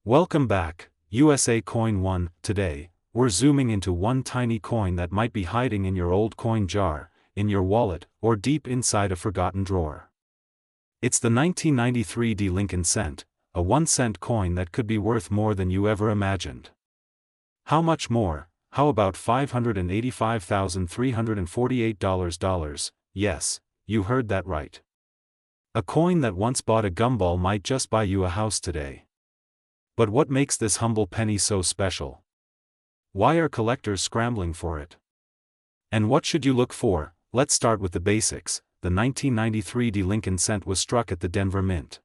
Welcome back, USA Coin 1. Today, we're zooming into one tiny coin that might be hiding in your old coin jar, in your wallet, or deep inside a forgotten drawer. It's the 1993 D Lincoln cent, a 1-cent coin that could be worth more than you ever imagined. How much more? How about $585,348? Yes, you heard that right. A coin that once bought a gumball might just buy you a house today. But what makes this humble penny so special? Why are collectors scrambling for it? And what should you look for? Let's start with the basics. The 1993 D Lincoln cent was struck at the Denver Mint.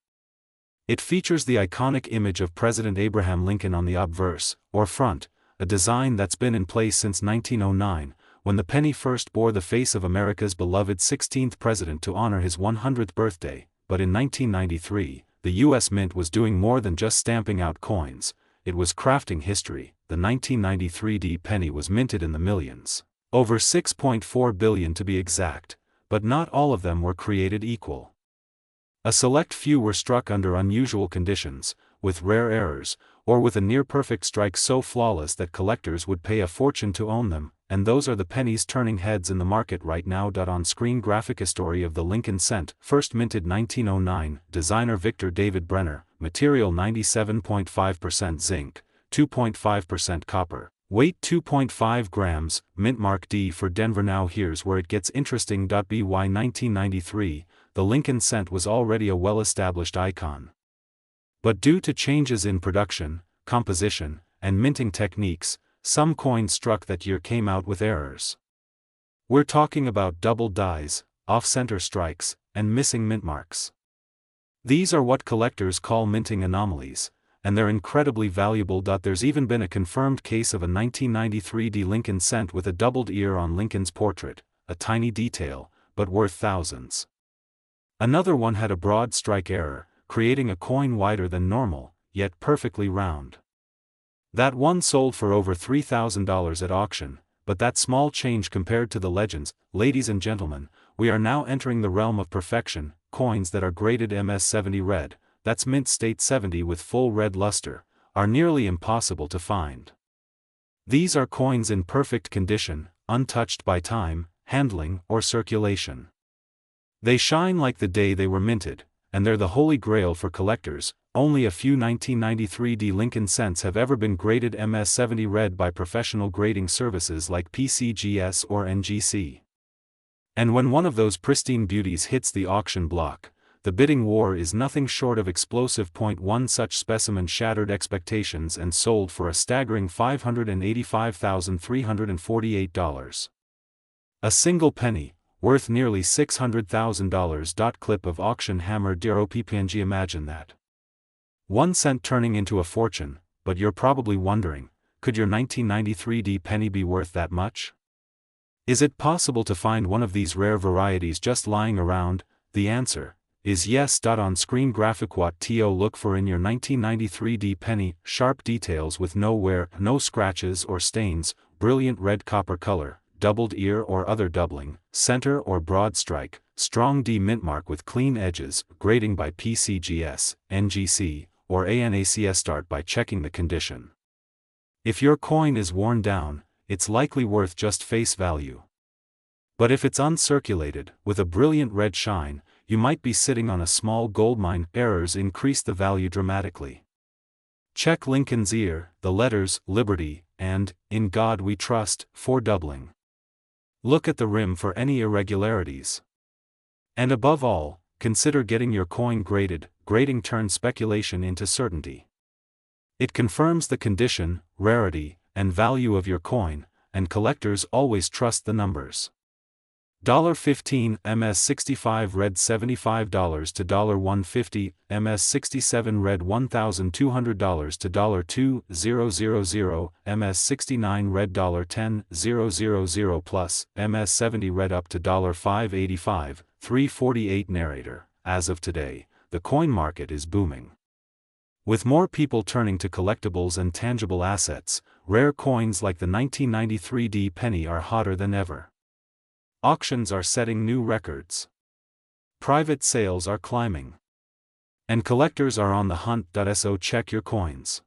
It features the iconic image of President Abraham Lincoln on the obverse, or front, a design that's been in place since 1909, when the penny first bore the face of America's beloved 16th president to honor his 100th birthday. But in 1993, the U.S. Mint was doing more than just stamping out coins, it was crafting history. The 1993 D penny was minted in the millions, over 6.4 billion to be exact, but not all of them were created equal. A select few were struck under unusual conditions, with rare errors, or with a near-perfect strike so flawless that collectors would pay a fortune to own them, and those are the pennies turning heads in the market right now. On-screen graphic history of the Lincoln cent, first minted 1909, designer Victor David Brenner, material 97.5% zinc, 2.5% copper, weight 2.5 grams, mint mark D for Denver. Now here's where it gets interesting. By 1993, the Lincoln cent was already a well-established icon. But due to changes in production, composition, and minting techniques, some coins struck that year came out with errors. We're talking about double dies, off-center strikes, and missing mint marks. These are what collectors call minting anomalies, and they're incredibly valuable. There's even been a confirmed case of a 1993 D Lincoln cent with a doubled ear on Lincoln's portrait, a tiny detail, but worth thousands. Another one had a broad strike error, creating a coin wider than normal, yet perfectly round. That one sold for over $3,000 at auction, but that small change compared to the legends. Ladies and gentlemen, we are now entering the realm of perfection. Coins that are graded MS70 red, that's mint state 70 with full red luster, are nearly impossible to find. These are coins in perfect condition, untouched by time, handling, or circulation. They shine like the day they were minted, and they're the holy grail for collectors. Only a few 1993 D Lincoln cents have ever been graded MS70 red by professional grading services like PCGS or NGC. And when one of those pristine beauties hits the auction block, the bidding war is nothing short of explosive. One such specimen shattered expectations and sold for a staggering $585,348. A single penny, worth nearly $600,000. Clip of auction hammer DROPPNG. Imagine that. 1 cent turning into a fortune, but you're probably wondering, could your 1993 D penny be worth that much? Is it possible to find one of these rare varieties just lying around? The answer is yes. On-screen graphic. What to look for in your 1993 D penny? Sharp details with no wear, no scratches or stains, brilliant red copper color, doubled ear or other doubling, center or broad strike, strong D mint mark with clean edges, grading by PCGS, NGC, or ANACS. Start by checking the condition. If your coin is worn down, it's likely worth just face value. But if it's uncirculated, with a brilliant red shine, you might be sitting on a small goldmine. Errors increase the value dramatically. Check Lincoln's ear, the letters Liberty and In God We Trust for doubling. Look at the rim for any irregularities. And above all, consider getting your coin graded. Grading turns speculation into certainty. It confirms the condition, rarity, and value of your coin, and collectors always trust the numbers. $15 MS65 red $75 to $150, MS67 red $1,200 to $2,000, MS69 red $10,000 plus, MS70 red up to $585, $348. Narrator. As of today, the coin market is booming. With more people turning to collectibles and tangible assets, rare coins like the 1993 D penny are hotter than ever. Auctions are setting new records. Private sales are climbing. And collectors are on the hunt. So check your coins.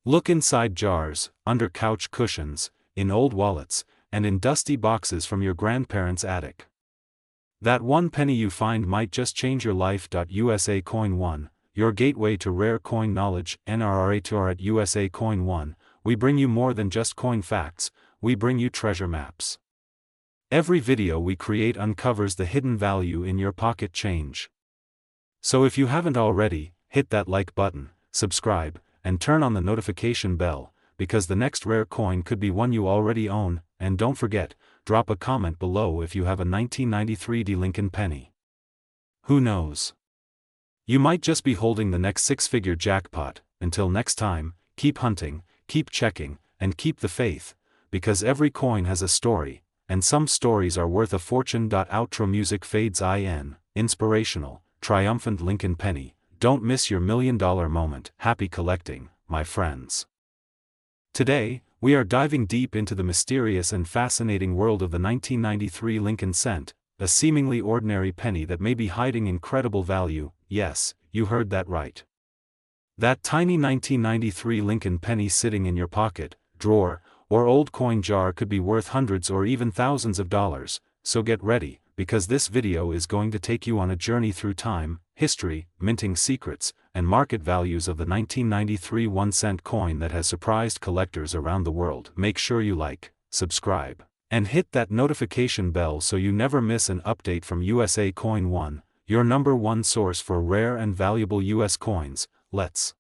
Look inside jars, under couch cushions, in old wallets, and in dusty boxes from your grandparents' attic. That one penny you find might just change your life. USA Coin 1, your gateway to rare coin knowledge. NRRA2R at USA Coin 1, we bring you more than just coin facts, we bring you treasure maps. Every video we create uncovers the hidden value in your pocket change. So if you haven't already, hit that like button, subscribe, and turn on the notification bell, because the next rare coin could be one you already own. And don't forget, drop a comment below if you have a 1993 Lincoln penny. Who knows? You might just be holding the next six-figure jackpot. Until next time, keep hunting, keep checking, and keep the faith, because every coin has a story, and some stories are worth a fortune. Outro music fades in, inspirational, triumphant Lincoln penny. Don't miss your $1 million moment. Happy collecting, my friends. Today, we are diving deep into the mysterious and fascinating world of the 1993 Lincoln cent, a seemingly ordinary penny that may be hiding incredible value. Yes, you heard that right. That tiny 1993 Lincoln penny sitting in your pocket, drawer, or old coin jar could be worth hundreds or even thousands of dollars, so get ready, because this video is going to take you on a journey through time, history, minting secrets, and market values of the 1993 1-cent coin that has surprised collectors around the world. Make sure you like, subscribe, and hit that notification bell so you never miss an update from USA Coin 1, your #1 source for rare and valuable US coins. Let's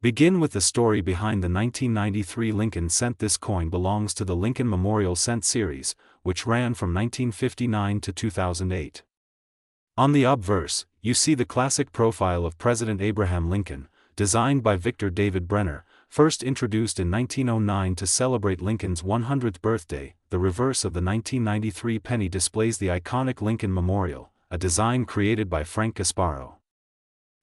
begin with the story behind the 1993 Lincoln cent. This coin belongs to the Lincoln Memorial Cent series, which ran from 1959 to 2008. On the obverse, you see the classic profile of President Abraham Lincoln, designed by Victor David Brenner, first introduced in 1909 to celebrate Lincoln's 100th birthday. The reverse of the 1993 penny displays the iconic Lincoln Memorial, a design created by Frank Gasparo.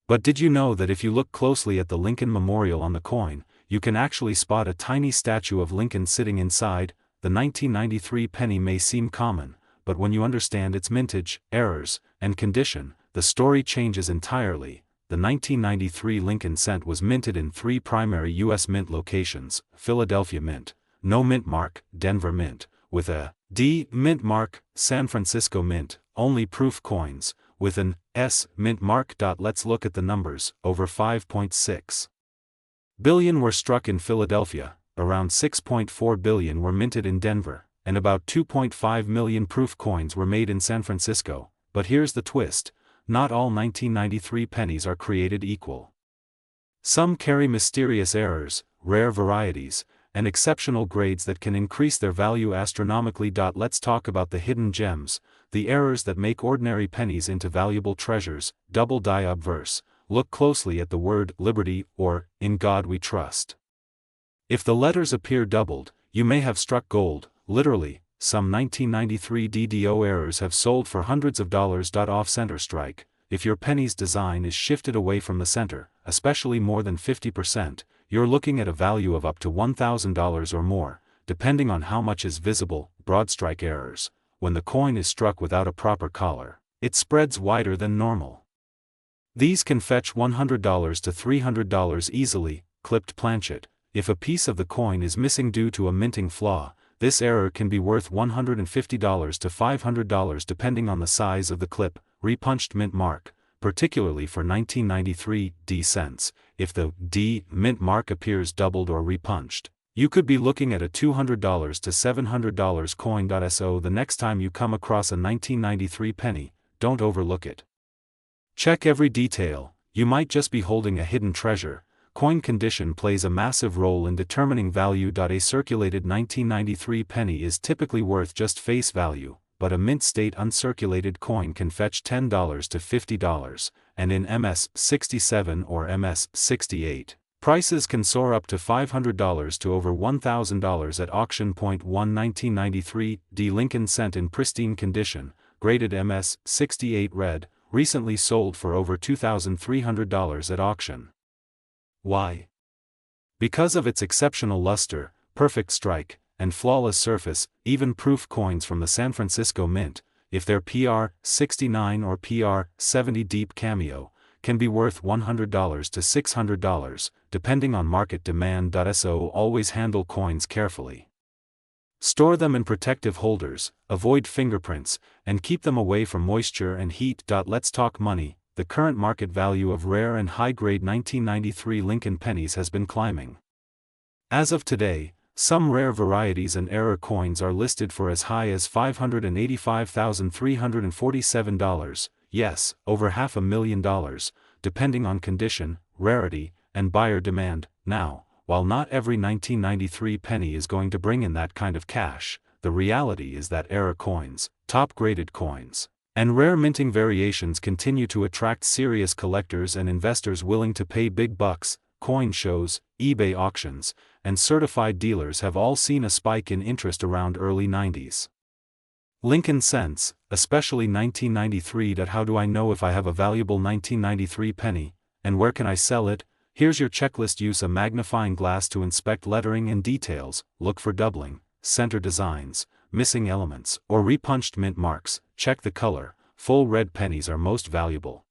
But did you know that if you look closely at the Lincoln Memorial on the coin, you can actually spot a tiny statue of Lincoln sitting inside? The 1993 penny may seem common, but when you understand its mintage, errors, and condition, the story changes entirely. The 1993 Lincoln cent was minted in 3 primary U.S. mint locations: Philadelphia Mint, no mint mark; Denver Mint, with a D mint mark; San Francisco Mint, only proof coins, with an S mint mark. Let's look at the numbers. Over 5.6 billion were struck in Philadelphia, around 6.4 billion were minted in Denver, and about 2.5 million proof coins were made in San Francisco. But here's the twist: not all 1993 pennies are created equal. Some carry mysterious errors, rare varieties, and exceptional grades that can increase their value astronomically. Let's talk about the hidden gems, the errors that make ordinary pennies into valuable treasures. Double die obverse. Look closely at the word liberty or in God we trust. If the letters appear doubled, you may have struck gold, literally. Some 1993 DDO errors have sold for hundreds of dollars. Off center strike. If your penny's design is shifted away from the center, especially more than 50%, you're looking at a value of up to $1,000 or more, depending on how much is visible. Broad strike errors. When the coin is struck without a proper collar, it spreads wider than normal. These can fetch $100 to $300 easily. Clipped planchet. If a piece of the coin is missing due to a minting flaw, this error can be worth $150 to $500 depending on the size of the clip. Repunched mint mark, particularly for 1993 D cents. If the D mint mark appears doubled or repunched, you could be looking at a $200 to $700 coin. So the next time you come across a 1993 penny, don't overlook it. Check every detail. You might just be holding a hidden treasure. Coin condition plays a massive role in determining value. A circulated 1993 penny is typically worth just face value, but a mint state uncirculated coin can fetch $10 to $50, and in MS-67 or MS-68, prices can soar up to $500 to over $1,000 at auction. Point 1 1993 D Lincoln cent in pristine condition, graded MS-68 red, recently sold for over $2,300 at auction. Why? Because of its exceptional luster, perfect strike, and flawless surface. Even proof coins from the San Francisco Mint, if they're PR-69 or PR-70 deep cameo, can be worth $100 to $600, depending on market demand. So always handle coins carefully. Store them in protective holders, avoid fingerprints, and keep them away from moisture and heat. Let's talk money. The current market value of rare and high-grade 1993 Lincoln pennies has been climbing. As of today, some rare varieties and error coins are listed for as high as $585,347, yes, over $500,000, depending on condition, rarity, and buyer demand. Now, while not every 1993 penny is going to bring in that kind of cash, the reality is that error coins, top-graded coins, and rare minting variations continue to attract serious collectors and investors willing to pay big bucks. Coin shows, eBay auctions, and certified dealers have all seen a spike in interest around early 90s. Lincoln cents, especially 1993. How do I know if I have a valuable 1993 penny, and where can I sell it? Here's your checklist. Use a magnifying glass to inspect lettering and details, look for doubling, center designs, missing elements, or repunched mint marks. Check the color, full red pennies are most valuable.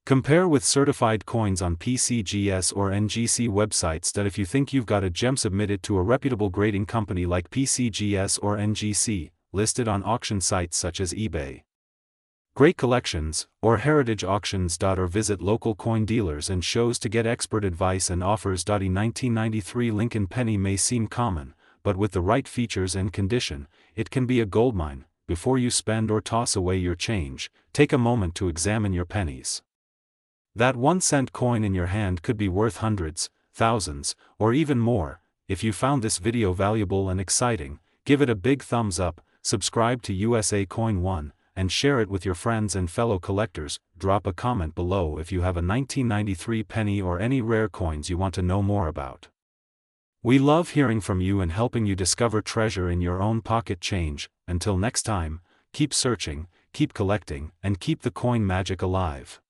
Compare with certified coins on PCGS or NGC websites. If you think you've got a gem, submit it to a reputable grading company like PCGS or NGC, listed on auction sites such as eBay, Great Collections, or Heritage Auctions. Or visit local coin dealers and shows to get expert advice and offers. A 1993 Lincoln penny may seem common, but with the right features and condition, it can be a goldmine. Before you spend or toss away your change, take a moment to examine your pennies. That 1-cent coin in your hand could be worth hundreds, thousands, or even more. If you found this video valuable and exciting, give it a big thumbs up, subscribe to USA Coin One, and share it with your friends and fellow collectors. Drop a comment below if you have a 1993 penny or any rare coins you want to know more about. We love hearing from you and helping you discover treasure in your own pocket change. Until next time, keep searching, keep collecting, and keep the coin magic alive.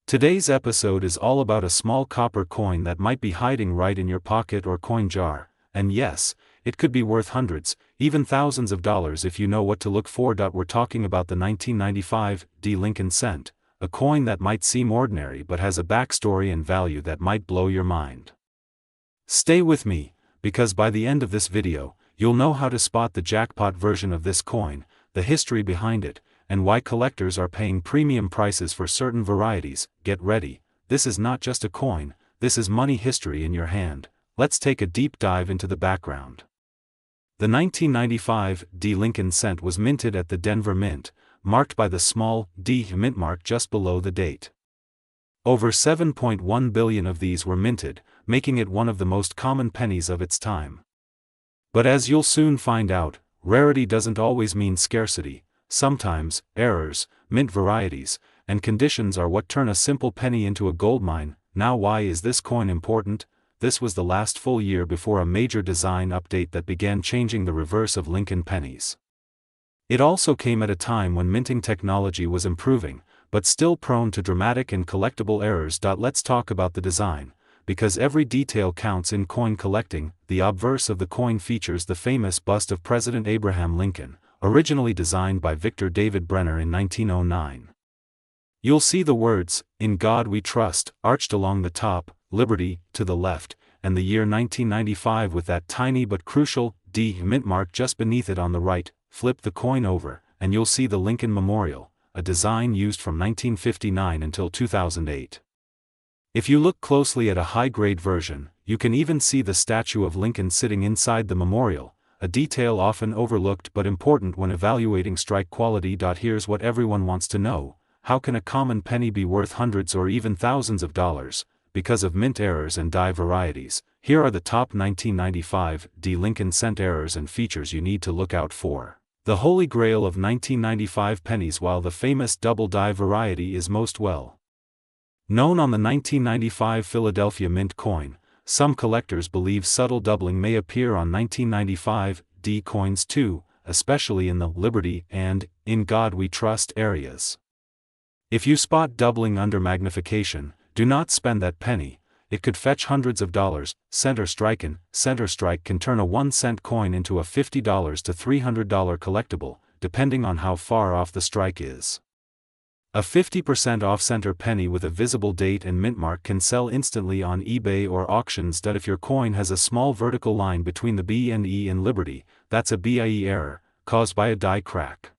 Today's episode is all about a small copper coin that might be hiding right in your pocket or coin jar, and yes, it could be worth hundreds, even thousands of dollars if you know what to look for. We're talking about the 1995 Lincoln cent, a coin that might seem ordinary but has a backstory and value that might blow your mind. Stay with me, because by the end of this video, you'll know how to spot the jackpot version of this coin, the history behind it, and why collectors are paying premium prices for certain varieties. Get ready, this is not just a coin, this is money history in your hand. Let's take a deep dive into the background. The 1995 Lincoln cent was minted at the Denver Mint, marked by the small D mint mark just below the date. Over 7.1 billion of these were minted, making it one of the most common pennies of its time. But as you'll soon find out, rarity doesn't always mean scarcity. Sometimes, errors, mint varieties, and conditions are what turn a simple penny into a goldmine. Now, why is this coin important? This was the last full year before a major design update that began changing the reverse of Lincoln pennies. It also came at a time when minting technology was improving, but still prone to dramatic and collectible errors. Let's talk about the design, because every detail counts in coin collecting. The obverse of the coin features the famous bust of President Abraham Lincoln, originally designed by Victor David Brenner in 1909. You'll see the words, "In God We Trust," arched along the top, "Liberty," to the left, and the year 1995 with that tiny but crucial D mint mark just beneath it on the right. Flip the coin over, and you'll see the Lincoln Memorial, a design used from 1959 until 2008. If you look closely at a high-grade version, you can even see the statue of Lincoln sitting inside the memorial, a detail often overlooked but important when evaluating strike quality. Here's what everyone wants to know: how can a common penny be worth hundreds or even thousands of dollars? Because of mint errors and die varieties. Here are the top 1995 Lincoln cent errors and features you need to look out for. The holy grail of 1995 pennies. While the famous double die variety is most well known on the 1995 Philadelphia Mint coin, some collectors believe subtle doubling may appear on 1995 coins too, especially in the "Liberty" and "In God We Trust" areas. If you spot doubling under magnification, do not spend that penny. It could fetch hundreds of dollars. Center strike can turn a 1-cent coin into a $50 to $300 collectible, depending on how far off the strike is. A 50% off-center penny with a visible date and mint mark can sell instantly on eBay or auctions. If your coin has a small vertical line between the B and E in Liberty, that's a BIE error, caused by a die crack.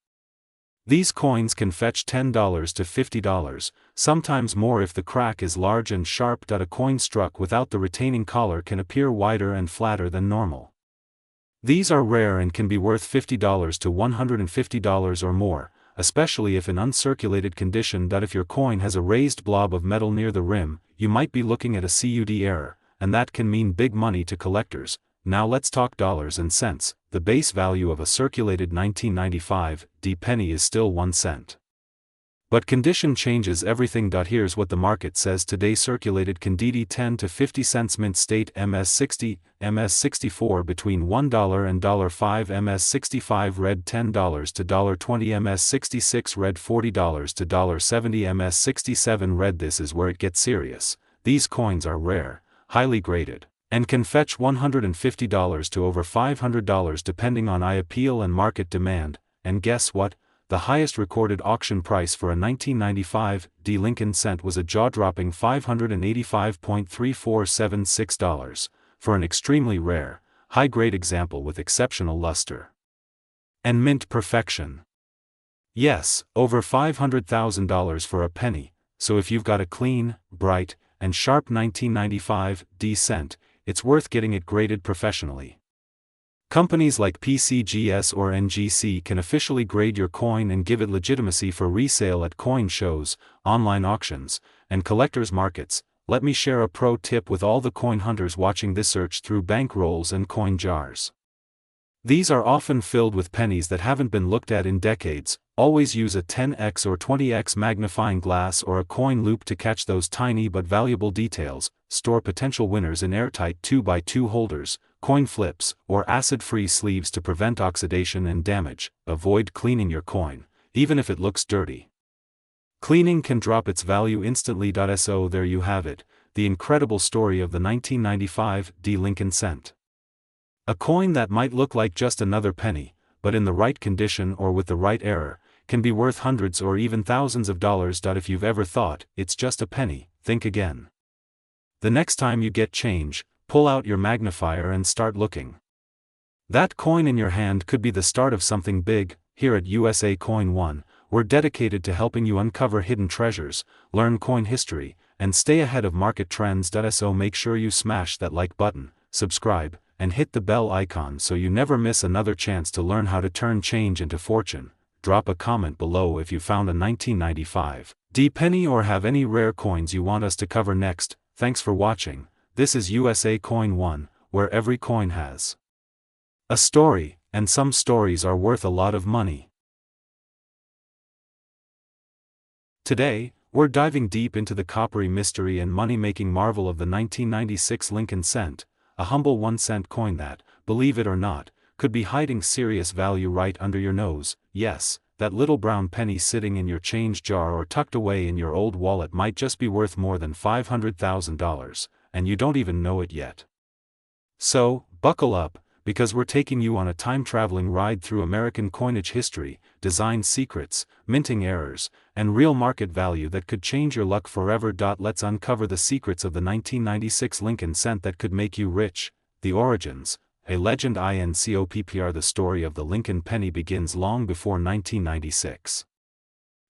These coins can fetch $10 to $50, sometimes more if the crack is large and sharp. A coin struck without the retaining collar can appear wider and flatter than normal. These are rare and can be worth $50 to $150 or more, especially if in uncirculated condition. If your coin has a raised blob of metal near the rim, you might be looking at a CUD error, and that can mean big money to collectors. Now let's talk dollars and cents. The base value of a circulated 1995 D penny is still 1 cent. But condition changes everything. Here's what the market says today. Circulated Candidi 10 to 50 cents. Mint state MS60, MS64 between $1 and $5. MS65 red $10 to $20. MS66 red $40 to $70. MS67 red. This is where it gets serious. These coins are rare, highly graded, and can fetch $150 to over $500 depending on appeal and market demand. And guess what? The highest recorded auction price for a 1995 D Lincoln cent was a jaw-dropping $585.3476, for an extremely rare, high-grade example with exceptional luster and mint perfection. Yes, over $500,000 for a penny. So if you've got a clean, bright, and sharp 1995 D cent, it's worth getting it graded professionally. Companies like PCGS or NGC can officially grade your coin and give it legitimacy for resale at coin shows, online auctions, and collectors markets. Let me share a pro tip with all the coin hunters watching this: search through bank rolls and coin jars. These are often filled with pennies that haven't been looked at in decades. Always use a 10x or 20x magnifying glass or a coin loop to catch those tiny but valuable details. Store potential winners in airtight 2x2 holders, coin flips, or acid-free sleeves to prevent oxidation and damage. Avoid cleaning your coin, even if it looks dirty. Cleaning can drop its value instantly. So there you have it, the incredible story of the 1995 D Lincoln cent. A coin that might look like just another penny, but in the right condition or with the right error, can be worth hundreds or even thousands of dollars. If you've ever thought it's just a penny, think again. The next time you get change, pull out your magnifier and start looking. That coin in your hand could be the start of something big. Here at USA Coin One, we're dedicated to helping you uncover hidden treasures, learn coin history, and stay ahead of market trends. So make sure you smash that like button, subscribe, and hit the bell icon so you never miss another chance to learn how to turn change into fortune. Drop a comment below if you found a 1995 D penny or have any rare coins you want us to cover next. Thanks for watching. This is USA Coin One, where every coin has a story, and some stories are worth a lot of money. Today, we're diving deep into the coppery mystery and money-making marvel of the 1996 Lincoln cent, a humble 1-cent coin that, believe it or not, could be hiding serious value right under your nose. Yes, that little brown penny sitting in your change jar or tucked away in your old wallet might just be worth more than $500,000, and you don't even know it yet. So, buckle up, because we're taking you on a time-traveling ride through American coinage history, design secrets, minting errors, and real market value that could change your luck forever. Let's uncover the secrets of the 1996 Lincoln cent that could make you rich. The origins. A legend in COPPR. The story of the Lincoln penny begins long before 1996.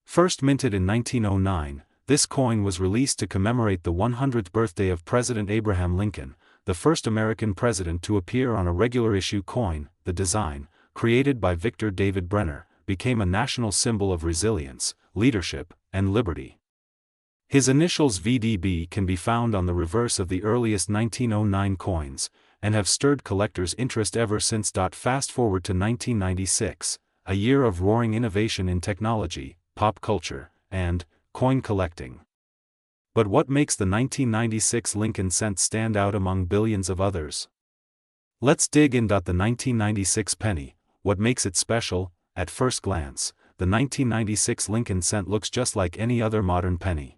First minted in 1909, this coin was released to commemorate the 100th birthday of President Abraham Lincoln, the first American president to appear on a regular issue coin. The design, created by Victor David Brenner, became a national symbol of resilience, leadership, and liberty. His initials VDB can be found on the reverse of the earliest 1909 coins, and have stirred collectors' interest ever since. Fast forward to 1996, a year of roaring innovation in technology, pop culture, and coin collecting. But what makes the 1996 Lincoln cent stand out among billions of others? Let's dig in. The 1996 penny, what makes it special? At first glance, the 1996 Lincoln cent looks just like any other modern penny.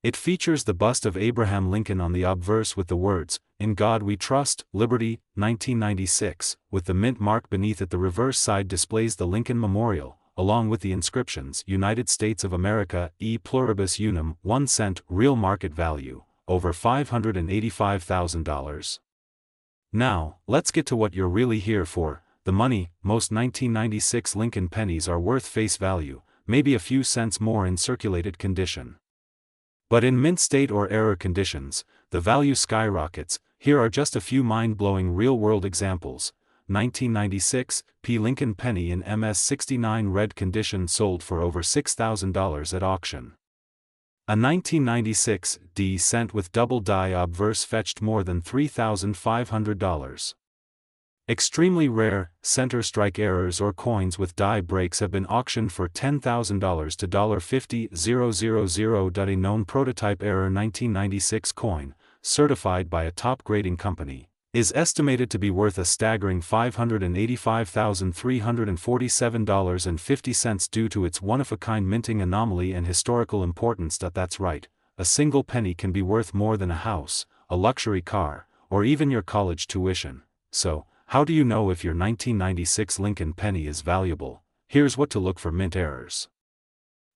It features the bust of Abraham Lincoln on the obverse with the words, "In God We Trust, Liberty, 1996, with the mint mark beneath it. The reverse side displays the Lincoln Memorial, along with the inscriptions United States of America, e pluribus unum, 1 cent, real market value, over $585,000. Now, let's get to what you're really here for, the money. Most 1996 Lincoln pennies are worth face value, maybe a few cents more in circulated condition. But in mint state or error conditions, the value skyrockets. Here are just a few mind-blowing real-world examples. 1996, P. Lincoln penny in MS69 red condition sold for over $6,000 at auction. A 1996 D cent with double die obverse fetched more than $3,500. Extremely rare, center strike errors or coins with die breaks have been auctioned for $10,000 to $50,000. A known prototype error 1996 coin, certified by a top grading company, is estimated to be worth a staggering $585,347.50 due to its one-of-a-kind minting anomaly and historical importance. That's right, a single penny can be worth more than a house, a luxury car, or even your college tuition. So, how do you know if your 1996 Lincoln penny is valuable? Here's what to look for: mint errors.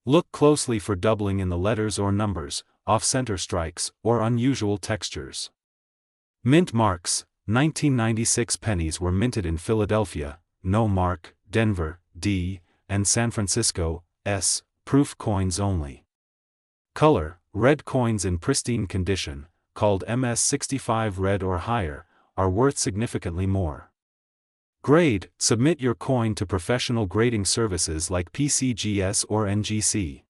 Look closely for doubling in the letters or numbers, off-center strikes, or unusual textures. Mint marks. 1996 pennies were minted in Philadelphia, no mark, Denver, D, and San Francisco, S, proof coins only. Color: red coins in pristine condition, called MS65 red or higher, are worth significantly more. Grade: submit your coin to professional grading services like PCGS or NGC.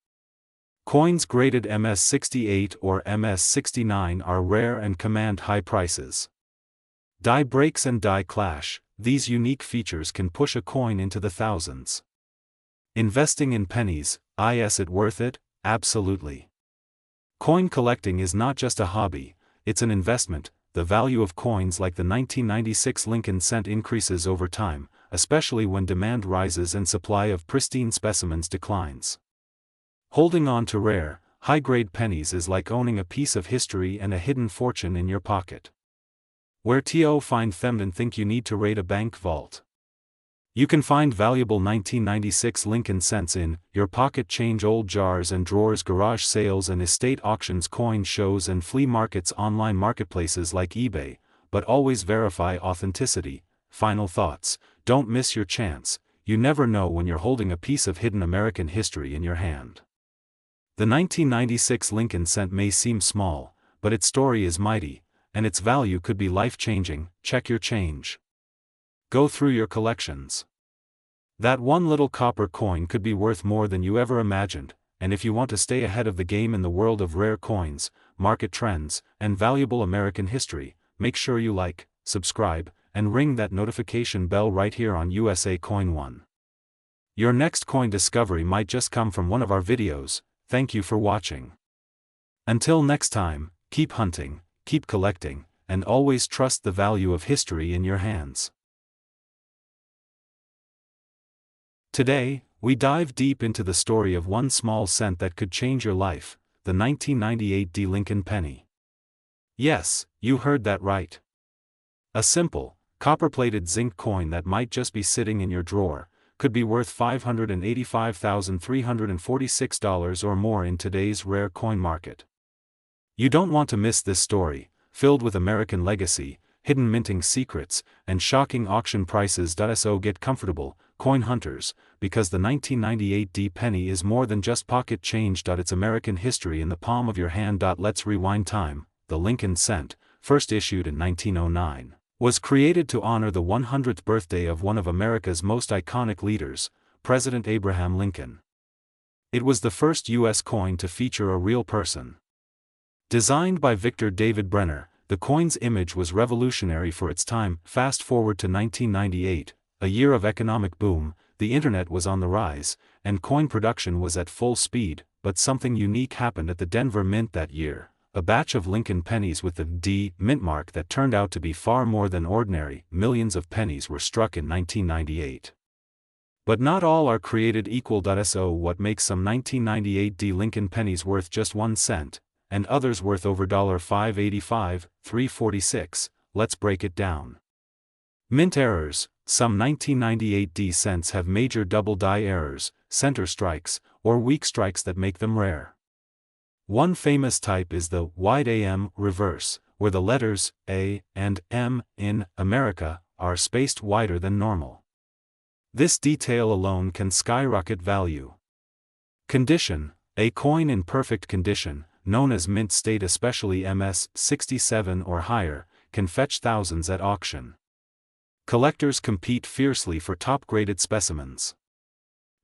Coins graded MS68 or MS69 are rare and command high prices. Die breaks and die clash: these unique features can push a coin into the thousands. Investing in pennies, is it worth it? Absolutely. Coin collecting is not just a hobby, it's an investment. The value of coins like the 1996 Lincoln cent increases over time, especially when demand rises and supply of pristine specimens declines. Holding on to rare, high-grade pennies is like owning a piece of history and a hidden fortune in your pocket. Where to find them and think you need to raid a bank vault? You can find valuable 1996 Lincoln cents in your pocket change, old jars and drawers, garage sales and estate auctions, coin shows and flea markets, online marketplaces like eBay, but always verify authenticity. Final thoughts: don't miss your chance. You never know when you're holding a piece of hidden American history in your hand. The 1996 Lincoln cent may seem small, but its story is mighty, and its value could be life-changing. Check your change. Go through your collections. That one little copper coin could be worth more than you ever imagined, and if you want to stay ahead of the game in the world of rare coins, market trends, and valuable American history, make sure you like, subscribe, and ring that notification bell right here on USA Coin One. Your next coin discovery might just come from one of our videos. Thank you for watching. Until next time, keep hunting, keep collecting, and always trust the value of history in your hands. Today, we dive deep into the story of one small cent that could change your life, the 1998 D. Lincoln penny. Yes, you heard that right. A simple, copper-plated zinc coin that might just be sitting in your drawer, could be worth $585,346 or more in today's rare coin market. You don't want to miss this story, filled with American legacy, hidden minting secrets, and shocking auction prices. So get comfortable, coin hunters, because the 1998 D penny is more than just pocket change. It's American history in the palm of your hand. Let's rewind time. The Lincoln cent, first issued in 1909, was created to honor the 100th birthday of one of America's most iconic leaders, President Abraham Lincoln. It was the first U.S. coin to feature a real person. Designed by Victor David Brenner, the coin's image was revolutionary for its time. Fast forward to 1998, a year of economic boom, the internet was on the rise, and coin production was at full speed, but something unique happened at the Denver Mint that year. A batch of Lincoln pennies with the D mint mark that turned out to be far more than ordinary. Millions of pennies were struck in 1998. But not all are created equal. So what makes some 1998 D Lincoln pennies worth just 1 cent, and others worth over $585, $346, let's break it down. Mint errors. some 1998 D cents have major double die errors, center strikes, or weak strikes that make them rare. One famous type is the wide AM reverse, where the letters A and M in America are spaced wider than normal. This detail alone can skyrocket value. Condition: a coin in perfect condition, known as mint state, especially MS 67 or higher, can fetch thousands at auction. Collectors compete fiercely for top-graded specimens.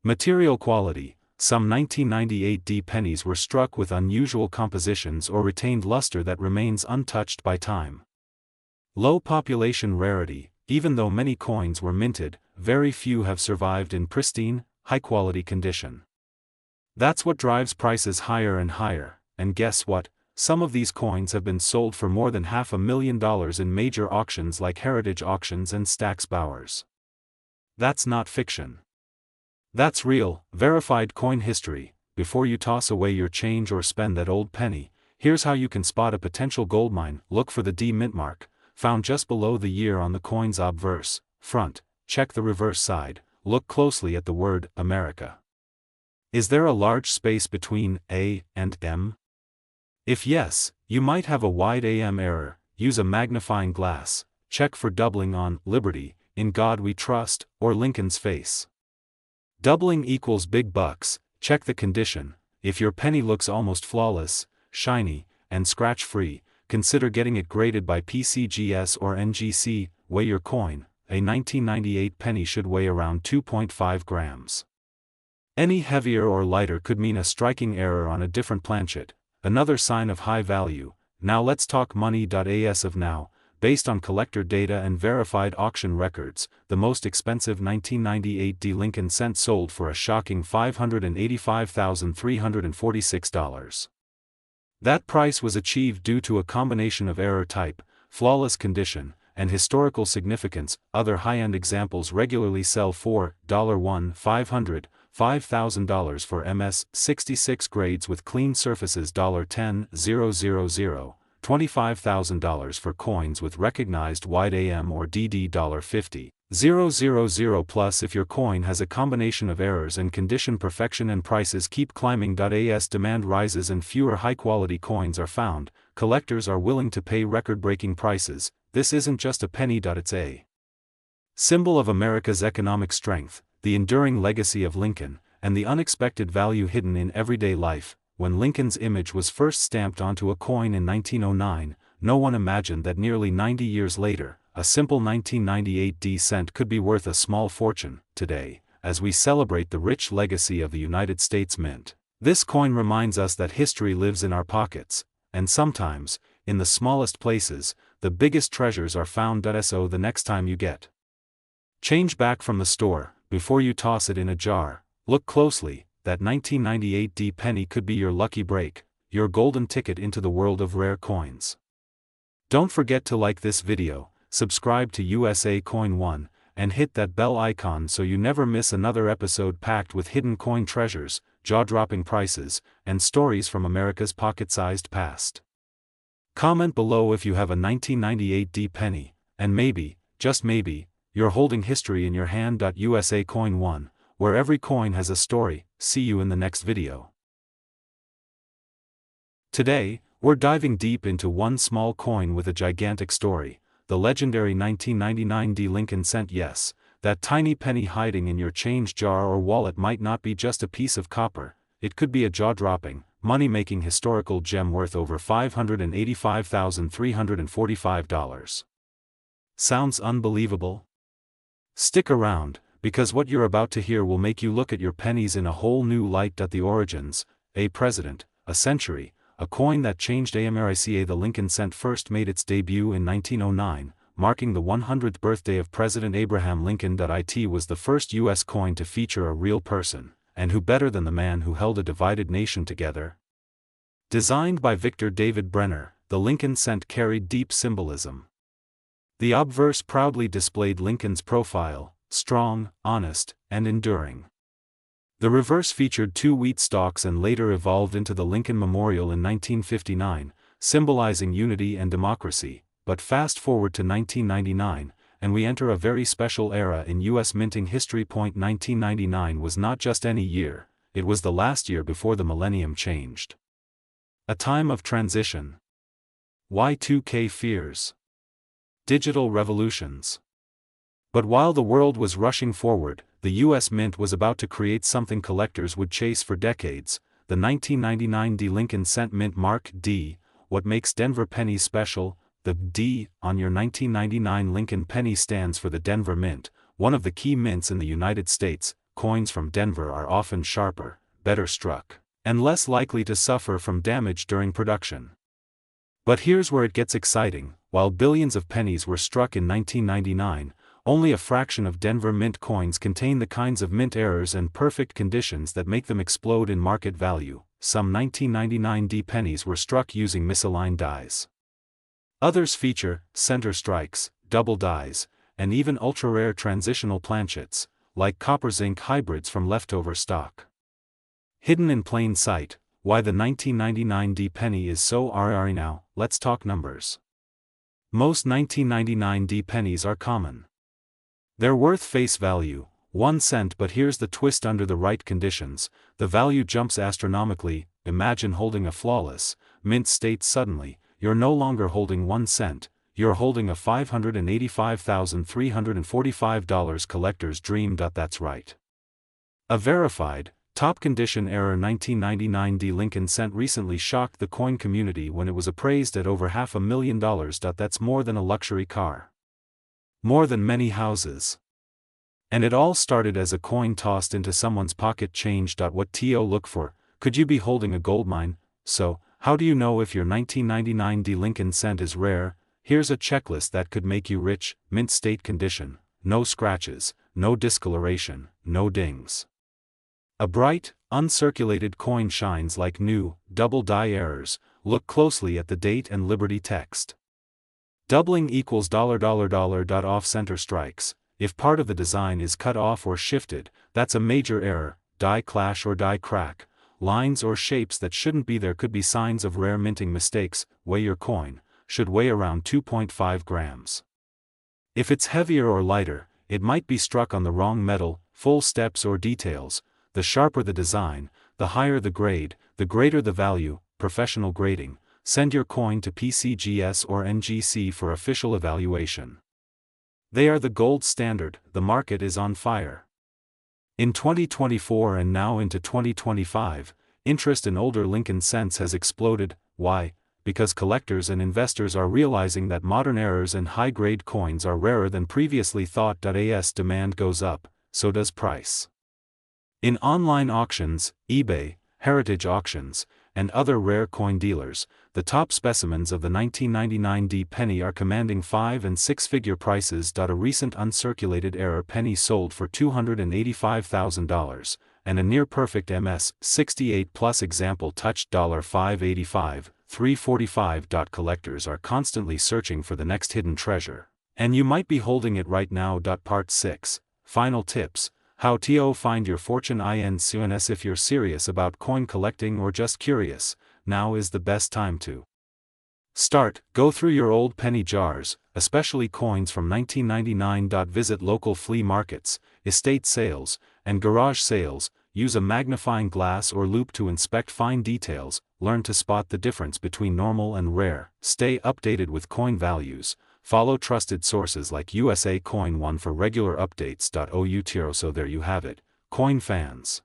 Material quality: some 1998 D pennies were struck with unusual compositions or retained luster that remains untouched by time. Low population rarity: even though many coins were minted, very few have survived in pristine, high-quality condition. That's what drives prices higher and higher, and guess what? Some of these coins have been sold for more than $500,000 in major auctions like Heritage Auctions and Stack's Bowers. That's not fiction. That's real, verified coin history. Before you toss away your change or spend that old penny, here's how you can spot a potential goldmine. Look for the D mint mark, found just below the year on the coin's obverse front. Check the reverse side, look closely at the word America. Is there a large space between A and M? If yes, you might have a wide AM error. Use a magnifying glass, check for doubling on Liberty, In God We Trust, or Lincoln's face. Doubling equals big bucks. Check the condition. If your penny looks almost flawless, shiny, and scratch-free, consider getting it graded by PCGS or NGC. Weigh your coin. A 1998 penny should weigh around 2.5 grams. Any heavier or lighter could mean a striking error on a different planchet, another sign of high value. Now let's talk money. As of now, based on collector data and verified auction records, the most expensive 1998 D Lincoln cent sold for a shocking $585,346. That price was achieved due to a combination of error type, flawless condition, and historical significance. Other high-end examples regularly sell for $1,500, $5,000 for MS 66 grades with clean surfaces, $10,000, $25,000 for coins with recognized wide AM or DD, $50,000 plus if your coin has a combination of errors and condition perfection. And prices keep climbing. As demand rises and fewer high-quality coins are found, collectors are willing to pay record-breaking prices. This isn't just a penny. It's a symbol of America's economic strength, the enduring legacy of Lincoln, and the unexpected value hidden in everyday life. When Lincoln's image was first stamped onto a coin in 1909, no one imagined that nearly 90 years later, a simple 1998 D cent could be worth a small fortune. Today, as we celebrate the rich legacy of the United States Mint, this coin reminds us that history lives in our pockets, and sometimes, in the smallest places, the biggest treasures are found. So the next time you get change back from the store, before you toss it in a jar, look closely. That 1998 D penny could be your lucky break, your golden ticket into the world of rare coins. Don't forget to like this video, subscribe to USA Coin One, and hit that bell icon so you never miss another episode packed with hidden coin treasures, jaw-dropping prices, and stories from America's pocket-sized past. Comment below if you have a 1998 D penny, and maybe, just maybe, you're holding history in your hand. USA Coin One, where every coin has a story. See you in the next video. Today, we're diving deep into one small coin with a gigantic story, the legendary 1999 D Lincoln cent. Yes, that tiny penny hiding in your change jar or wallet might not be just a piece of copper, it could be a jaw-dropping, money-making historical gem worth over $585,345. Sounds unbelievable? Stick around, because what you're about to hear will make you look at your pennies in a whole new light. The origins: a president, a century, a coin that changed America. The Lincoln cent first made its debut in 1909, marking the 100th birthday of President Abraham Lincoln. It was the first U.S. coin to feature a real person, and who better than the man who held a divided nation together? Designed by Victor David Brenner, the Lincoln cent carried deep symbolism. The obverse proudly displayed Lincoln's profile, strong, honest, and enduring. The reverse featured 2 wheat stalks and later evolved into the Lincoln Memorial in 1959, symbolizing unity and democracy. But fast forward to 1999, and we enter a very special era in U.S. minting history. 1999 was not just any year, it was the last year before the millennium changed. A time of transition. Y2K fears. Digital revolutions. But while the world was rushing forward, the U.S. Mint was about to create something collectors would chase for decades, the 1999 D Lincoln Cent Mint Mark D. What makes Denver pennies special? The D on your 1999 Lincoln penny stands for the Denver Mint, one of the key mints in the United States. Coins from Denver are often sharper, better struck, and less likely to suffer from damage during production. But here's where it gets exciting. While billions of pennies were struck in 1999, only a fraction of Denver Mint coins contain the kinds of mint errors and perfect conditions that make them explode in market value. Some 1999 D pennies were struck using misaligned dies. Others feature center strikes, double dies, and even ultra-rare transitional planchets, like copper-zinc hybrids from leftover stock. Hidden in plain sight. Why the 1999 D penny is so rare now. Let's talk numbers. Most 1999 D pennies are common. They're worth face value, 1 cent, but here's the twist: under the right conditions, the value jumps astronomically. Imagine holding a flawless, mint state. Suddenly, you're no longer holding 1 cent, you're holding a $585,345 collector's dream. That's right. A verified, top condition error. 1999 D Lincoln Cent recently shocked the coin community when it was appraised at over $500,000. That's more than a luxury car. More than many houses. And it all started as a coin tossed into someone's pocket. Change. What to look for? Could you be holding a goldmine? So, how do you know if your 1999 D Lincoln Cent is rare? Here's a checklist that could make you rich. Mint state condition, no scratches, no discoloration, no dings. A bright, uncirculated coin shines like new. Double die errors. Look closely at the date and Liberty text. Doubling equals $. Off center strikes. If part of the design is cut off or shifted, that's a major error. Die clash or die crack. Lines or shapes that shouldn't be there could be signs of rare minting mistakes. Weigh your coin. Should weigh around 2.5 grams. If it's heavier or lighter, it might be struck on the wrong metal. Full steps or details. The sharper the design, the higher the grade, the greater the value. Professional grading. Send your coin to PCGS or NGC for official evaluation. They are the gold standard. The market is on fire. In 2024 and now into 2025, interest in older Lincoln Cents has exploded. Why? Because collectors and investors are realizing that modern errors and high-grade coins are rarer than previously thought. As demand goes up, so does price. In online auctions, eBay, heritage auctions, and other rare coin dealers, the top specimens of the 1999 D penny are commanding 5- and 6-figure prices. A recent uncirculated error penny sold for $285,000, and a near-perfect MS-68 Plus example touched $585, $345. Collectors are constantly searching for the next hidden treasure, and you might be holding it right now. Part 6. Final tips. How to find your fortune in CNS. If you're serious about coin collecting or just curious, now is the best time to start. Go through your old penny jars, especially coins from 1999. Visit local flea markets, estate sales, and garage sales. Use a magnifying glass or loupe to inspect fine details. Learn to spot the difference between normal and rare. Stay updated with coin values. Follow trusted sources like USA Coin One for regular updates. So there you have it, coin fans.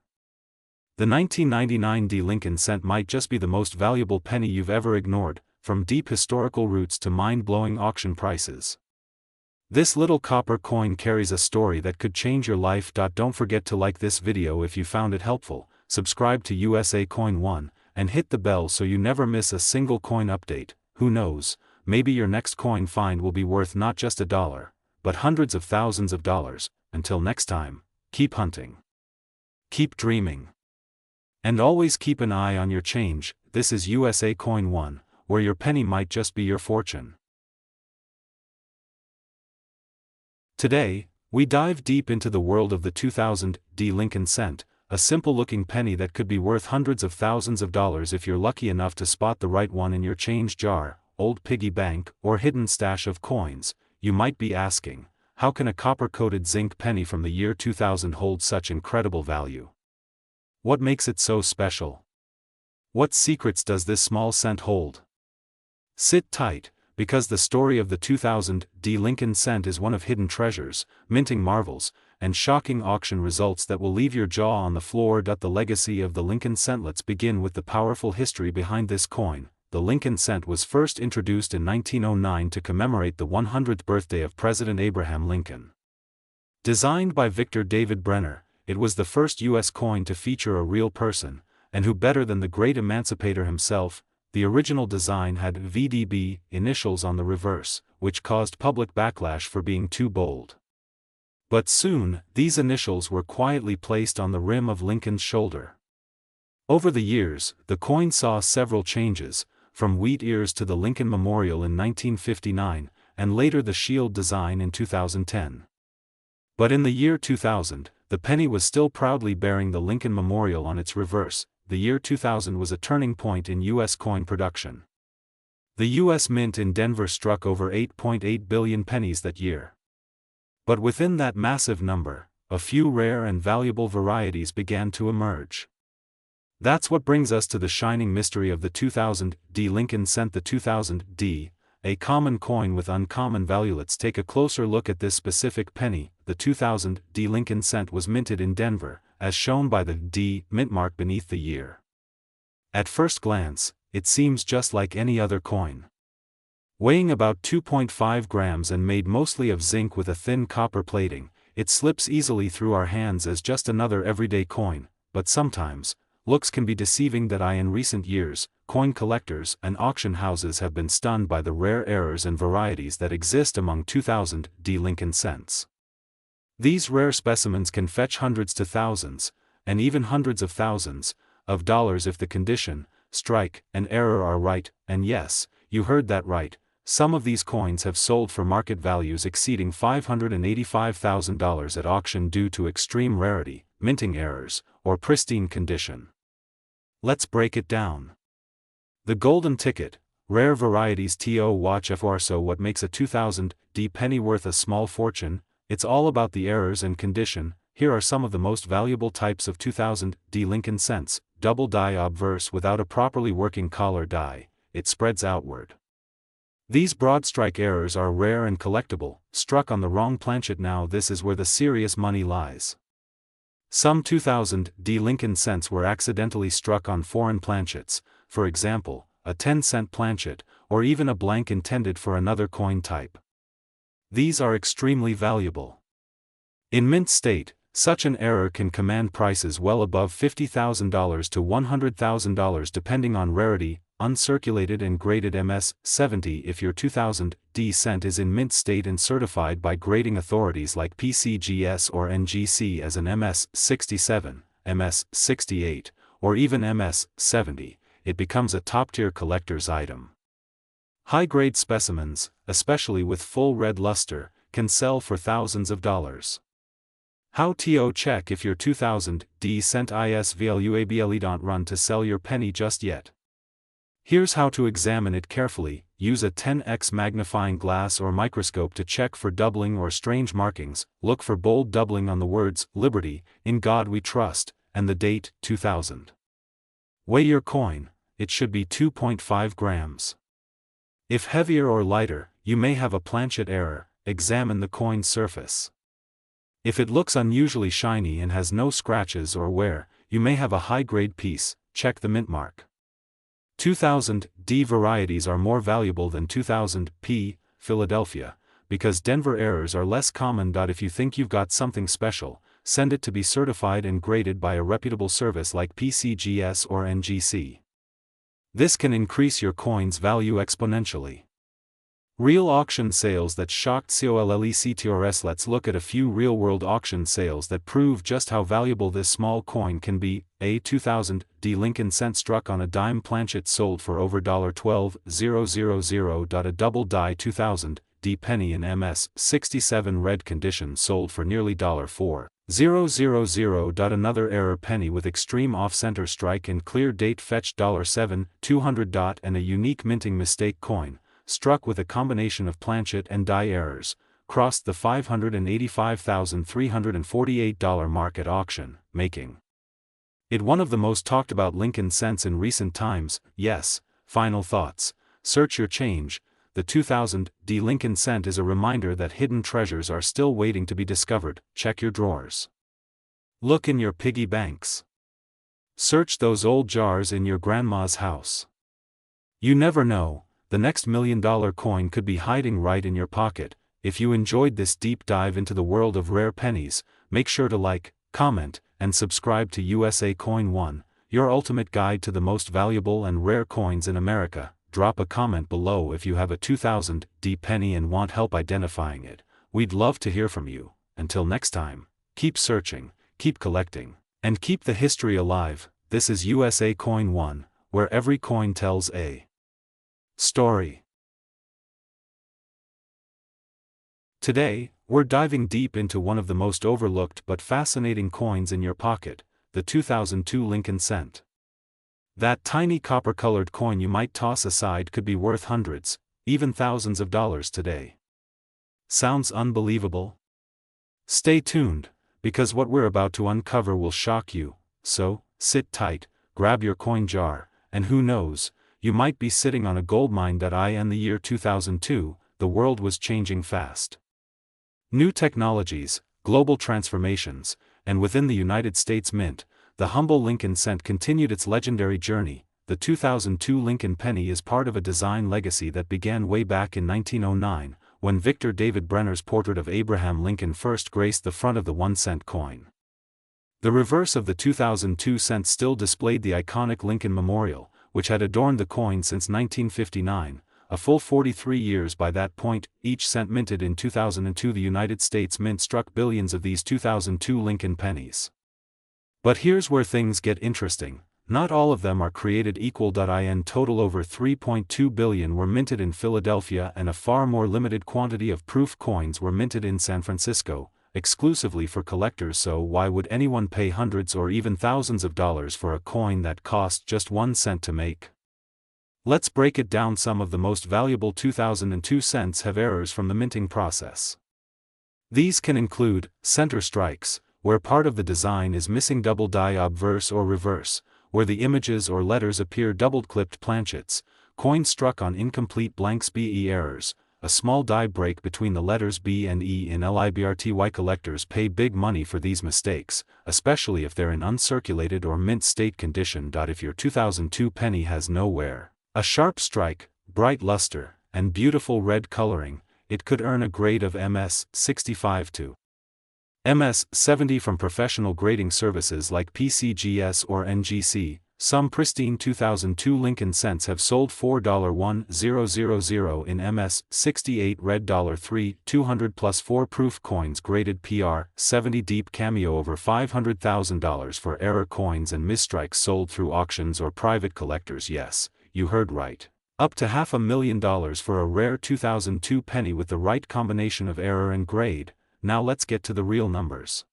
The 1999 D Lincoln Cent might just be the most valuable penny you've ever ignored, from deep historical roots to mind-blowing auction prices. This little copper coin carries a story that could change your life. Don't forget to like this video if you found it helpful, subscribe to USA Coin One, and hit the bell so you never miss a single coin update. Who knows? Maybe your next coin find will be worth not just $1, but hundreds of thousands of dollars. Until next time, keep hunting. Keep dreaming. And always keep an eye on your change. This is USA Coin One, where your penny might just be your fortune. Today, we dive deep into the world of the 2000 D Lincoln Cent, a simple-looking penny that could be worth hundreds of thousands of dollars if you're lucky enough to spot the right one in your change jar, old piggy bank, or hidden stash of coins. You might be asking, how can a copper-coated zinc penny from the year 2000 hold such incredible value? What makes it so special? What secrets does this small cent hold? Sit tight, because the story of the 2000 D Lincoln cent is one of hidden treasures, minting marvels, and shocking auction results that will leave your jaw on the floor. The legacy of the Lincoln cent. Let's begin with the powerful history behind this coin. The Lincoln cent was first introduced in 1909 to commemorate the 100th birthday of President Abraham Lincoln. Designed by Victor David Brenner, it was the first U.S. coin to feature a real person, and who better than the great emancipator himself. The original design had VDB initials on the reverse, which caused public backlash for being too bold. But soon, these initials were quietly placed on the rim of Lincoln's shoulder. Over the years, the coin saw several changes, from wheat ears to the Lincoln Memorial in 1959, and later the shield design in 2010. But in the year 2000, the penny was still proudly bearing the Lincoln Memorial on its reverse. The year 2000 was a turning point in U.S. coin production. The U.S. Mint in Denver struck over 8.8 billion pennies that year. But within that massive number, a few rare and valuable varieties began to emerge. That's what brings us to the shining mystery of the 2000 D Lincoln cent. The 2000 D, a common coin with uncommon value. Let's take a closer look at this specific penny. The 2000 D Lincoln cent was minted in Denver, as shown by the D mint mark beneath the year. At first glance, it seems just like any other coin. Weighing about 2.5 grams and made mostly of zinc with a thin copper plating, it slips easily through our hands as just another everyday coin. But sometimes, looks can be deceiving. In recent years, coin collectors and auction houses have been stunned by the rare errors and varieties that exist among 2000 D Lincoln cents. These rare specimens can fetch hundreds to thousands, and even hundreds of thousands, of dollars if the condition, strike, and error are right. And yes, you heard that right, some of these coins have sold for market values exceeding $585,000 at auction due to extreme rarity, minting errors, or pristine condition. Let's break it down. The golden ticket, rare varieties. Watch FR. So what makes a 2000 D penny worth a small fortune? It's all about the errors and condition. Here are some of the most valuable types of 2000 D Lincoln cents. Double die obverse without a properly working collar die, it spreads outward. These broad strike errors are rare and collectible, struck on the wrong planchet. Now this is where the serious money lies. Some 2000 D Lincoln cents were accidentally struck on foreign planchets, for example, a 10-cent planchet, or even a blank intended for another coin type. These are extremely valuable. In mint state, such an error can command prices well above $50,000 to $100,000 depending on rarity. Uncirculated and graded MS-70. If your 2000 D cent is in mint state and certified by grading authorities like PCGS or NGC as an MS-67, MS-68, or even MS-70, it becomes a top-tier collector's item. High-grade specimens, especially with full red luster, can sell for thousands of dollars. How to check if your 2000 D cent is valuable? Don't run to sell your penny just yet. Here's how to examine it carefully. Use a 10x magnifying glass or microscope to check for doubling or strange markings. Look for bold doubling on the words, Liberty, In God We Trust, and the date, 2000. Weigh your coin, it should be 2.5 grams. If heavier or lighter, you may have a planchet error. Examine the coin's surface. If it looks unusually shiny and has no scratches or wear, you may have a high-grade piece. Check the mint mark. 2000 D varieties are more valuable than 2000 P, Philadelphia, because Denver errors are less common. If you think you've got something special, send it to be certified and graded by a reputable service like PCGS or NGC. This can increase your coin's value exponentially. Real auction sales that shocked COLLECTORS. Let's look at a few real-world auction sales that prove just how valuable this small coin can be. A 2000 D Lincoln cent struck on a dime planchet sold for over $12,000. A double die 2000 D penny in MS-67 red condition sold for nearly $4,000. Another error penny with extreme off-center strike and clear date fetched $7,200. And a unique minting mistake coin, struck with a combination of planchet and die errors, crossed the $585,348 mark at auction, making it one of the most talked about Lincoln cents in recent times. Yes, final thoughts. Search your change. The 2000 Lincoln cent is a reminder that hidden treasures are still waiting to be discovered. Check your drawers. Look in your piggy banks. Search those old jars in your grandma's house. You never know, the next $1 million coin could be hiding right in your pocket. If you enjoyed this deep dive into the world of rare pennies, make sure to like, comment, and subscribe to USA Coin 1, your ultimate guide to the most valuable and rare coins in America. Drop a comment below if you have a 2000 penny and want help identifying it. We'd love to hear from you. Until next time, keep searching, keep collecting, and keep the history alive. This is USA Coin 1, where every coin tells a story. Today, we're diving deep into one of the most overlooked but fascinating coins in your pocket, the 2002 Lincoln cent. That tiny copper-colored coin you might toss aside could be worth hundreds, even thousands of dollars today. Sounds unbelievable? Stay tuned, because what we're about to uncover will shock you. So, sit tight, grab your coin jar, and who knows, you might be sitting on a goldmine. In the year 2002, the world was changing fast. New technologies, global transformations, and within the United States Mint, the humble Lincoln cent continued its legendary journey. The 2002 Lincoln penny is part of a design legacy that began way back in 1909, when Victor David Brenner's portrait of Abraham Lincoln first graced the front of the 1-cent coin. The reverse of the 2002 cent still displayed the iconic Lincoln Memorial, which had adorned the coin since 1959, a full 43 years by that point. Each cent minted in 2002, the United States Mint struck billions of these 2002 Lincoln pennies. But here's where things get interesting. Not all of them are created equal. In total, over 3.2 billion were minted in Philadelphia, and a far more limited quantity of proof coins were minted in San Francisco, exclusively for collectors. So why would anyone pay hundreds or even thousands of dollars for a coin that cost just 1 cent to make? Let's break it down. Some of the most valuable 2002 cents have errors from the minting process. These can include center strikes, where part of the design is missing, double die obverse or reverse, where the images or letters appear doubled, clipped planchets, coins struck on incomplete blanks, BE errors, a small die break between the letters B and E in LIBRTY. Collectors pay big money for these mistakes, especially if they're in uncirculated or mint state condition. If your 2002 penny has no wear, a sharp strike, bright luster, and beautiful red coloring, it could earn a grade of MS 65 to MS 70 from professional grading services like PCGS or NGC. Some pristine 2002 Lincoln cents have sold for $1,000 in MS 68 red, $3,200 plus 4 proof coins graded PR 70 deep cameo, over $500,000 for error coins and misstrikes sold through auctions or private collectors. Yes, you heard right. Up to $500,000 for a rare 2002 penny with the right combination of error and grade. Now let's get to the real numbers.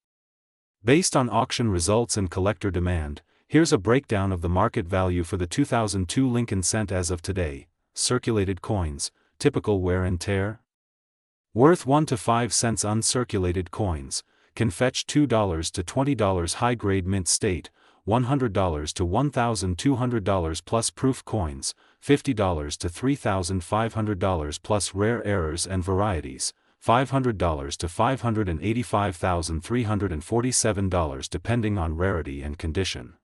Based on auction results and collector demand, here's a breakdown of the market value for the 2002 Lincoln cent as of today. Circulated coins, typical wear and tear. Worth 1 to 5 cents. Uncirculated coins can fetch $2 to $20. High-grade mint state, $100 to $1,200 plus proof coins, $50 to $3,500 plus rare errors and varieties, $500 to $585,347 depending on rarity and condition.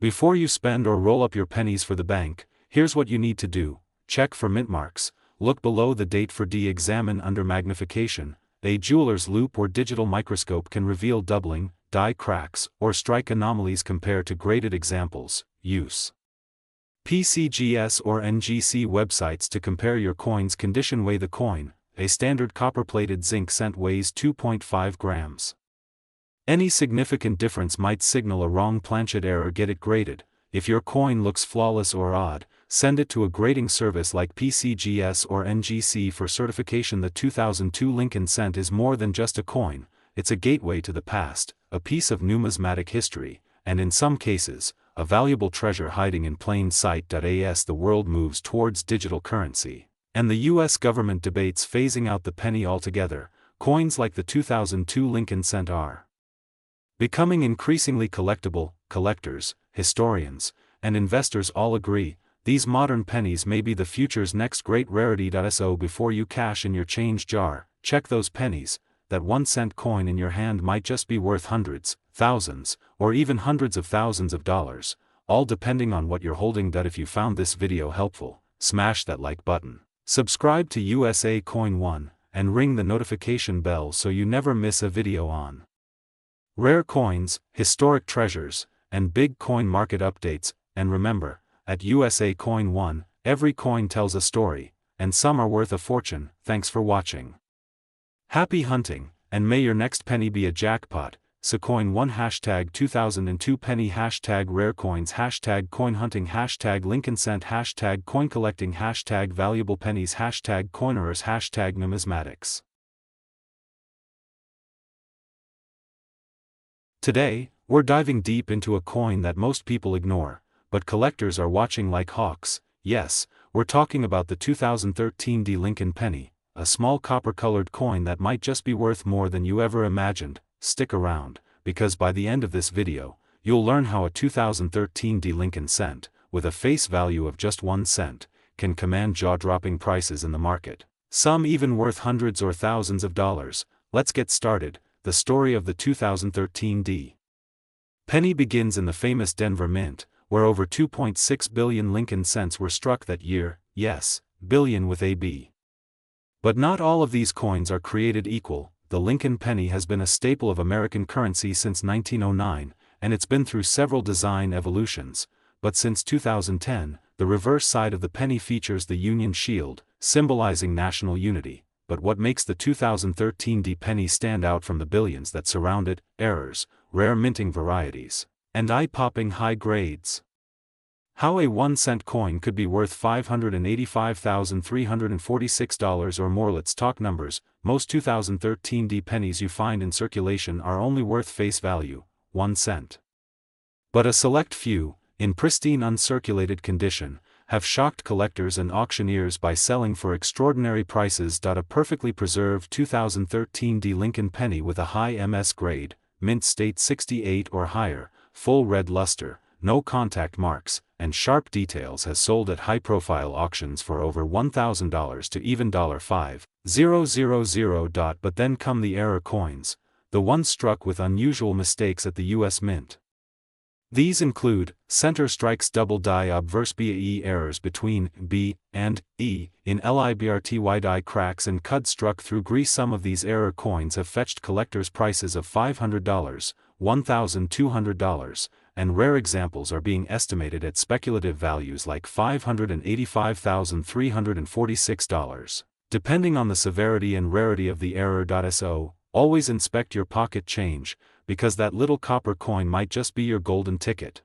Before you spend or roll up your pennies for the bank, here's what you need to do. Check for mint marks, look below the date for D. Examine under magnification. A jeweler's loupe or digital microscope can reveal doubling, die cracks, or strike anomalies. Compare to graded examples. Use PCGS or NGC websites to compare your coin's condition. Weigh the coin. A standard copper-plated zinc cent weighs 2.5 grams. Any significant difference might signal a wrong planchet error. Get it graded. If your coin looks flawless or odd, send it to a grading service like PCGS or NGC for certification. The 2002 Lincoln cent is more than just a coin, it's a gateway to the past, a piece of numismatic history, and in some cases, a valuable treasure hiding in plain sight. As the world moves towards digital currency, And the US government debates phasing out the penny altogether. Coins like the 2002 Lincoln cent are becoming increasingly collectible. Collectors, historians, and investors all agree, these modern pennies may be the future's next great rarity. So before you cash in your change jar, check those pennies. That 1-cent coin in your hand might just be worth hundreds, thousands, or even hundreds of thousands of dollars, all depending on what you're holding. If you found this video helpful, smash that like button, subscribe to USA Coin 1, and ring the notification bell so you never miss a video on rare coins, historic treasures, and big coin market updates. And remember, at USA Coin 1, every coin tells a story, and some are worth a fortune. Thanks for watching. Happy hunting, and may your next penny be a jackpot. Coin 1 # 2002 penny # rare coins # coin hunting # Lincoln cent # coin collecting # valuable pennies # coinerers # numismatics. Today, we're diving deep into a coin that most people ignore, but collectors are watching like hawks. Yes, we're talking about the 2013 Lincoln penny, a small copper-colored coin that might just be worth more than you ever imagined. Stick around, because by the end of this video, you'll learn how a 2013 Lincoln cent, with a face value of just 1 cent, can command jaw-dropping prices in the market, some even worth hundreds or thousands of dollars. Let's get started. The story of the 2013 penny begins in the famous Denver Mint, where over 2.6 billion Lincoln cents were struck that year. Yes, billion with a B. But not all of these coins are created equal. The Lincoln penny has been a staple of American currency since 1909, and it's been through several design evolutions. But since 2010, the reverse side of the penny features the Union Shield, symbolizing national unity. But what makes the 2013 penny stand out from the billions that surround it? Errors, rare minting varieties, and eye-popping high grades. How a 1-cent coin could be worth $585,346 or more. Let's talk numbers. Most 2013 pennies you find in circulation are only worth face value, 1 cent. But a select few, in pristine uncirculated condition, have shocked collectors and auctioneers by selling for extraordinary prices. A perfectly preserved 2013 Lincoln penny with a high MS grade, mint state 68 or higher, full red luster, no contact marks, and sharp details has sold at high-profile auctions for over $1,000 to even $5,000. But then come the error coins, the ones struck with unusual mistakes at the US Mint. These include, center strikes double die obverse BAE errors between B and E, in LIBRTY die cracks and cud struck through grease. Some of these error coins have fetched collectors' prices of $500, $1,200, and rare examples are being estimated at speculative values like $585,346. Depending on the severity and rarity of the error. Always inspect your pocket change, because that little copper coin might just be your golden ticket.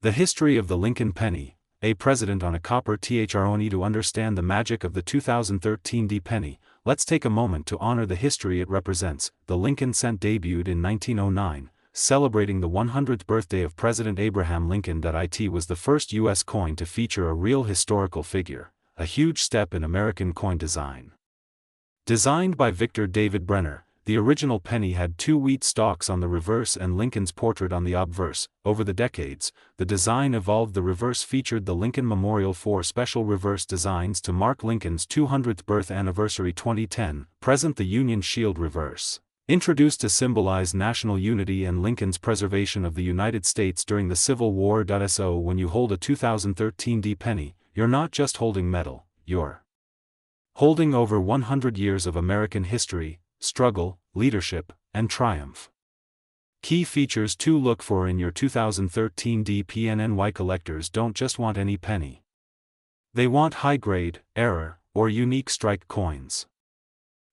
The history of the Lincoln penny. A president on a copper throne. To understand the magic of the 2013 penny, let's take a moment to honor the history it represents. The Lincoln cent debuted in 1909, celebrating the 100th birthday of President Abraham Lincoln. It was the first U.S. coin to feature a real historical figure, a huge step in American coin design. Designed by Victor David Brenner, the original penny had 2 wheat stalks on the reverse and Lincoln's portrait on the obverse. Over the decades, the design evolved. The reverse featured the Lincoln Memorial, 4 special reverse designs to mark Lincoln's 200th birth anniversary 2010. Present, the Union Shield reverse, introduced to symbolize national unity and Lincoln's preservation of the United States during the Civil War. So when you hold a 2013 penny, you're not just holding metal, you're holding over 100 years of American history, struggle, leadership, and triumph. Key features to look for in your 2013 PNNY. Collectors don't just want any penny. They want high-grade, error, or unique strike coins.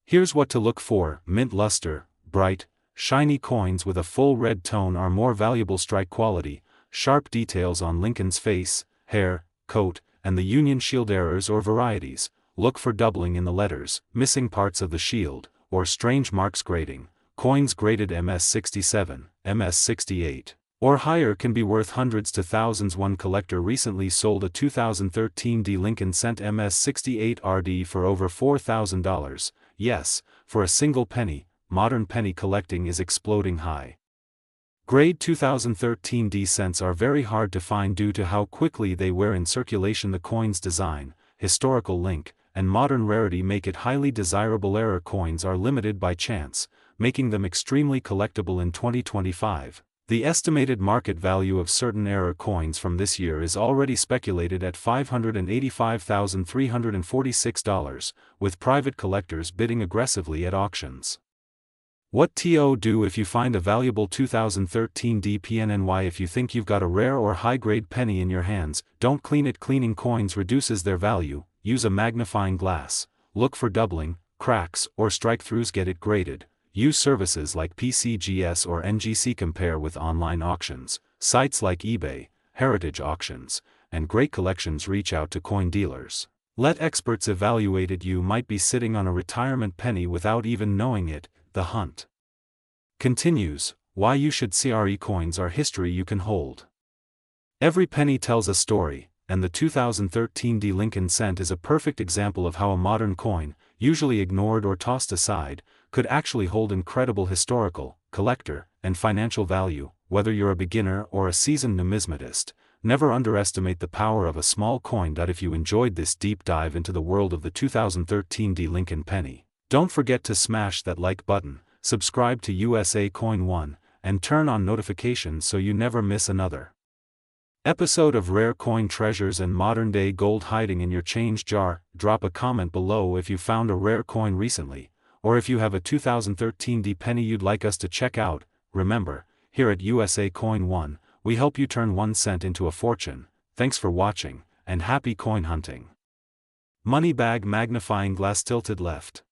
Here's what to look for. Mint luster, bright, shiny coins with a full red tone are more valuable. Strike quality, sharp details on Lincoln's face, hair, coat, and the Union Shield. Errors or varieties, look for doubling in the letters, missing parts of the shield, or strange marks. Grading, coins graded MS 67, MS 68, or higher can be worth hundreds to thousands. One collector recently sold a 2013 D Lincoln Cent MS-68 RD for over $4,000. Yes, for a single penny. Modern penny collecting is exploding high. Grade 2013 D cents are very hard to find due to how quickly they wear in circulation. The coin's design, historical link, and modern rarity make it highly desirable. Error coins are limited by chance, making them extremely collectible in 2025. The estimated market value of certain error coins from this year is already speculated at $585,346, with private collectors bidding aggressively at auctions. What to do if you find a valuable 2013 DPNNY? If you think you've got a rare or high-grade penny in your hands, don't clean it. Cleaning coins reduces their value. Use a magnifying glass. Look for doubling, cracks, or strike-throughs. Get it graded. Use services like PCGS or NGC. Compare with online auctions, sites like eBay, Heritage Auctions, and Great Collections. Reach out to coin dealers. Let experts evaluate it. You might be sitting on a retirement penny without even knowing it. The hunt continues. Why you should CRE coins are history you can hold. Every penny tells a story, and the 2013 D Lincoln Cent is a perfect example of how a modern coin, usually ignored or tossed aside, could actually hold incredible historical, collector, and financial value. Whether you're a beginner or a seasoned numismatist, never underestimate the power of a small coin. If you enjoyed this deep dive into the world of the 2013 D Lincoln penny, don't forget to smash that like button, subscribe to USA Coin 1, and turn on notifications so you never miss another episode of Rare Coin Treasures and Modern Day Gold hiding in your change jar. Drop a comment below if you found a rare coin recently, or if you have a 2013 D penny you'd like us to check out. Remember, here at USA Coin 1, we help you turn 1 cent into a fortune. Thanks for watching, and happy coin hunting. Money bag magnifying glass tilted left.